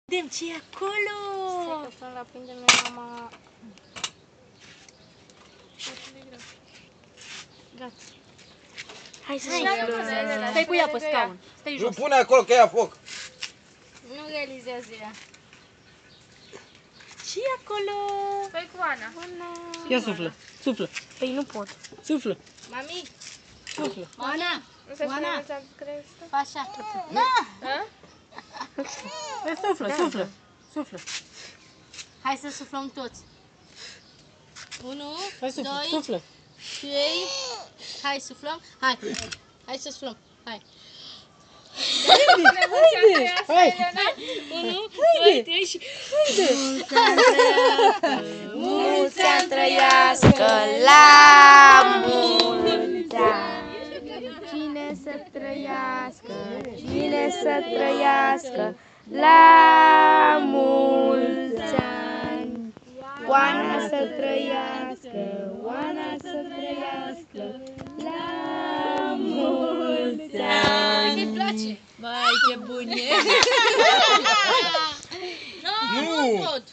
Vedem ce e acolo! Stai că până la prinde noi mama... Gata. Hai să Hai, stai cu ea pe scaun. Stai Nu jos. pune acolo că ia foc. Nu realizează ea. Ce e acolo? Păi cu Ana. Ia suflă, suflă, Păi nu pot. suflă, Mami, suflă. Ana, Nu se spune Oana. mulți cresta? așa. Hai, suflă, suflă, suflă. Hai să suflăm toți. 1, Hai, suflă, 2, suflă. 3. Hai, suflăm. Hai. Hai să suflăm. Hai. Hai, 1, 2, 3 și... Mulți ani trăiască la mulți ani. Cine să trăiască, cine să trăiască la mulți ani. Oana să trăiască, Oana să trăiască la mulți ani. Îmi place. Vai, ce bun e! Nu, nu pot.